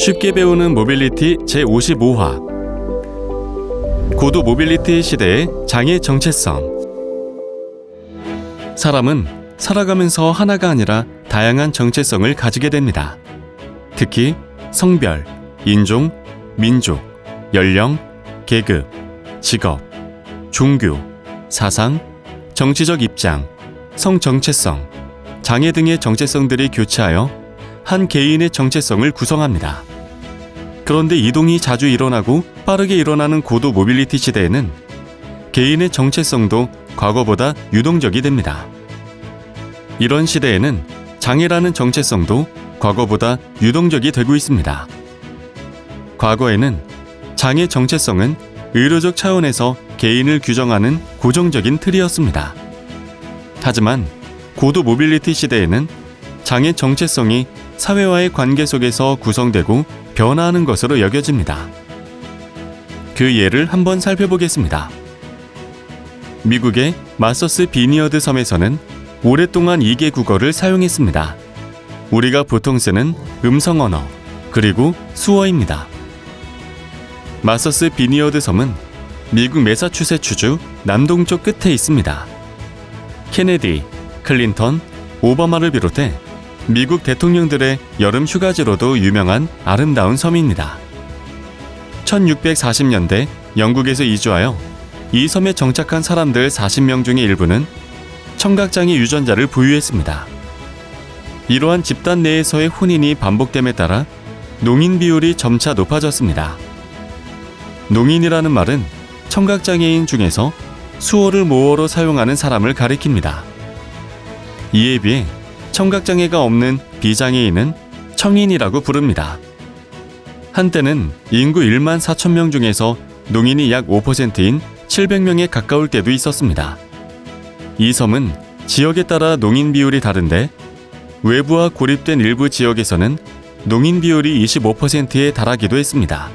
쉽게 배우는 모빌리티 제55화 고도 모빌리티 시대의 장애 정체성. 사람은 살아가면서 하나가 아니라 다양한 정체성을 가지게 됩니다. 특히 성별, 인종, 민족, 연령, 계급, 직업, 종교, 사상, 정치적 입장, 성 정체성, 장애 등의 정체성들이 교차하여 한 개인의 정체성을 구성합니다. 그런데 이동이 자주 일어나고 빠르게 일어나는 고도 모빌리티 시대에는 개인의 정체성도 과거보다 유동적이 됩니다. 이런 시대에는 장애라는 정체성도 과거보다 유동적이 되고 있습니다. 과거에는 장애 정체성은 의료적 차원에서 개인을 규정하는 고정적인 틀이었습니다. 하지만 고도 모빌리티 시대에는 장애 정체성이 사회와의 관계 속에서 구성되고 변화하는 것으로 여겨집니다. 그 예를 한번 살펴보겠습니다. 미국의 마서스 비니어드 섬에서는 오랫동안 2개 국어를 사용했습니다. 우리가 보통 쓰는 음성 언어, 그리고 수어입니다. 마서스 비니어드 섬은 미국 매사추세츠주 남동쪽 끝에 있습니다. 케네디, 클린턴, 오바마를 비롯해 미국 대통령들의 여름 휴가지로도 유명한 아름다운 섬입니다. 1640년대 영국에서 이주하여 이 섬에 정착한 사람들 40명 중의 일부는 청각장애 유전자를 보유했습니다. 이러한 집단 내에서의 혼인이 반복됨에 따라 농인 비율이 점차 높아졌습니다. 농인이라는 말은 청각장애인 중에서 수어를 모어로 사용하는 사람을 가리킵니다. 이에 비해 청각장애가 없는 비장애인은 청인이라고 부릅니다. 한때는 인구 1만 4천 명 중에서 농인이 약 5%인 700명에 가까울 때도 있었습니다. 이 섬은 지역에 따라 농인 비율이 다른데 외부와 고립된 일부 지역에서는 농인 비율이 25%에 달하기도 했습니다.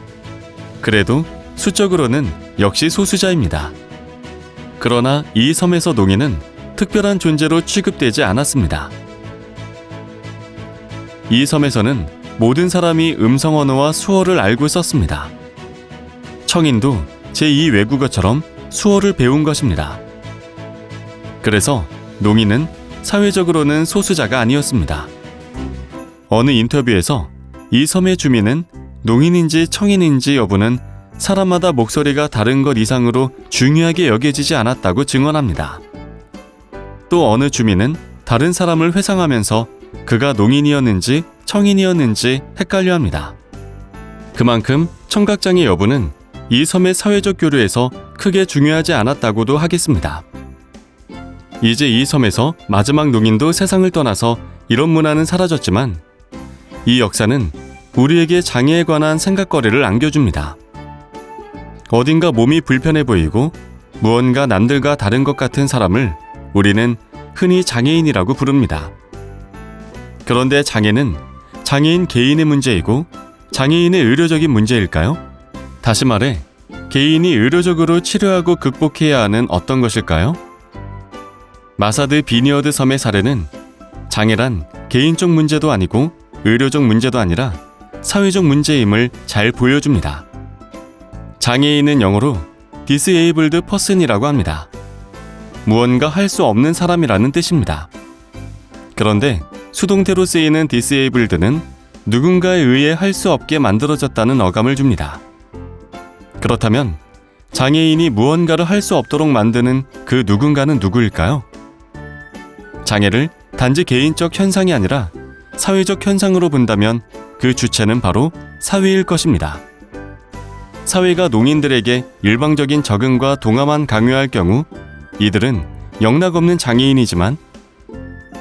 그래도 수적으로는 역시 소수자입니다. 그러나 이 섬에서 농인은 특별한 존재로 취급되지 않았습니다. 이 섬에서는 모든 사람이 음성 언어와 수어를 알고 썼습니다. 청인도 제2 외국어처럼 수어를 배운 것입니다. 그래서 농인은 사회적으로는 소수자가 아니었습니다. 어느 인터뷰에서 이 섬의 주민은 농인인지 청인인지 여부는 사람마다 목소리가 다른 것 이상으로 중요하게 여겨지지 않았다고 증언합니다. 또 어느 주민은 다른 사람을 회상하면서 그가 농인이었는지 청인이었는지 헷갈려합니다. 그만큼 청각장애 여부는 이 섬의 사회적 교류에서 크게 중요하지 않았다고도 하겠습니다. 이제 이 섬에서 마지막 농인도 세상을 떠나서 이런 문화는 사라졌지만 이 역사는 우리에게 장애에 관한 생각거리를 안겨줍니다. 어딘가 몸이 불편해 보이고 무언가 남들과 다른 것 같은 사람을 우리는 흔히 장애인이라고 부릅니다. 그런데 장애는 장애인 개인의 문제이고 장애인의 의료적인 문제일까요? 다시 말해, 개인이 의료적으로 치료하고 극복해야 하는 어떤 것일까요? 마사드 비니어드 섬의 사례는 장애란 개인적 문제도 아니고 의료적 문제도 아니라 사회적 문제임을 잘 보여줍니다. 장애인은 영어로 disabled person이라고 합니다. 무언가 할 수 없는 사람이라는 뜻입니다. 그런데 수동태로 쓰이는 disabled는 누군가에 의해 할 수 없게 만들어졌다는 어감을 줍니다. 그렇다면 장애인이 무언가를 할 수 없도록 만드는 그 누군가는 누구일까요? 장애를 단지 개인적 현상이 아니라 사회적 현상으로 본다면 그 주체는 바로 사회일 것입니다. 사회가 농인들에게 일방적인 적응과 동화만 강요할 경우 이들은 영락없는 장애인이지만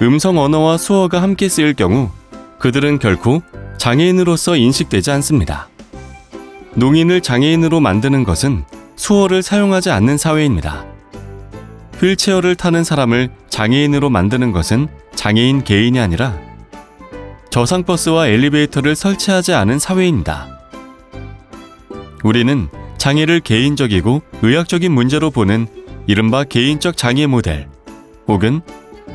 음성 언어와 수어가 함께 쓰일 경우 그들은 결코 장애인으로서 인식되지 않습니다. 농인을 장애인으로 만드는 것은 수어를 사용하지 않는 사회입니다. 휠체어를 타는 사람을 장애인으로 만드는 것은 장애인 개인이 아니라 저상버스와 엘리베이터를 설치하지 않은 사회입니다. 우리는 장애를 개인적이고 의학적인 문제로 보는 이른바 개인적 장애 모델 혹은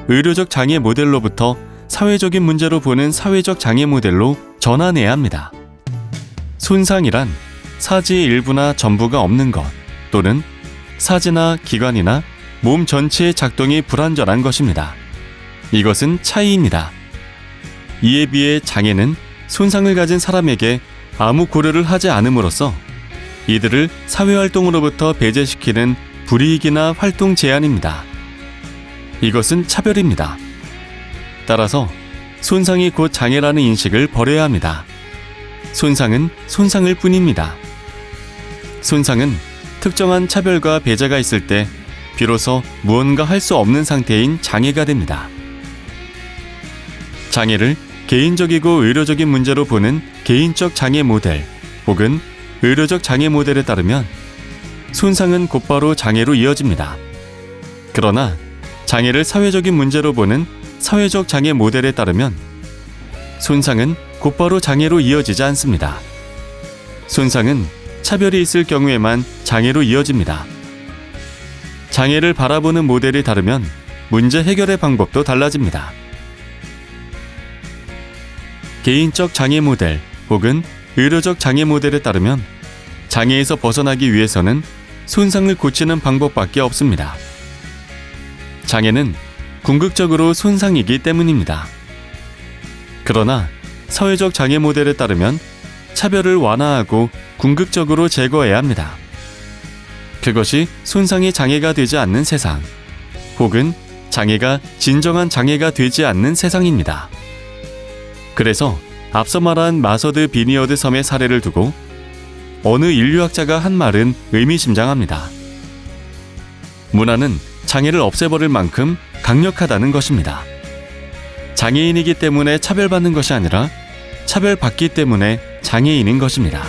의료적 장애 모델로부터 사회적인 문제로 보는 사회적 장애 모델로 전환해야 합니다. 손상이란 사지의 일부나 전부가 없는 것 또는 사지나 기관이나 몸 전체의 작동이 불완전한 것입니다. 이것은 차이입니다. 이에 비해 장애는 손상을 가진 사람에게 아무 고려를 하지 않음으로써 이들을 사회활동으로부터 배제시키는 불이익이나 활동 제한입니다. 이것은 차별입니다. 따라서 손상이 곧 장애라는 인식을 버려야 합니다. 손상은 손상일 뿐입니다. 손상은 특정한 차별과 배제가 있을 때 비로소 무언가 할 수 없는 상태인 장애가 됩니다. 장애를 개인적이고 의료적인 문제로 보는 개인적 장애 모델 혹은 의료적 장애 모델에 따르면 손상은 곧바로 장애로 이어집니다. 그러나 장애를 사회적인 문제로 보는 사회적 장애 모델에 따르면 손상은 곧바로 장애로 이어지지 않습니다. 손상은 차별이 있을 경우에만 장애로 이어집니다. 장애를 바라보는 모델이 다르면 문제 해결의 방법도 달라집니다. 개인적 장애 모델 혹은 의료적 장애 모델에 따르면 장애에서 벗어나기 위해서는 손상을 고치는 방법밖에 없습니다. 장애는 궁극적으로 손상이기 때문입니다. 그러나 사회적 장애 모델에 따르면 차별을 완화하고 궁극적으로 제거해야 합니다. 그것이 손상이 장애가 되지 않는 세상, 혹은 장애가 진정한 장애가 되지 않는 세상입니다. 그래서 앞서 말한 마서드 비니어드 섬의 사례를 두고 어느 인류학자가 한 말은 의미심장합니다. 문화는 장애를 없애버릴 만큼 강력하다는 것입니다. 장애인이기 때문에 차별받는 것이 아니라 차별받기 때문에 장애인인 것입니다.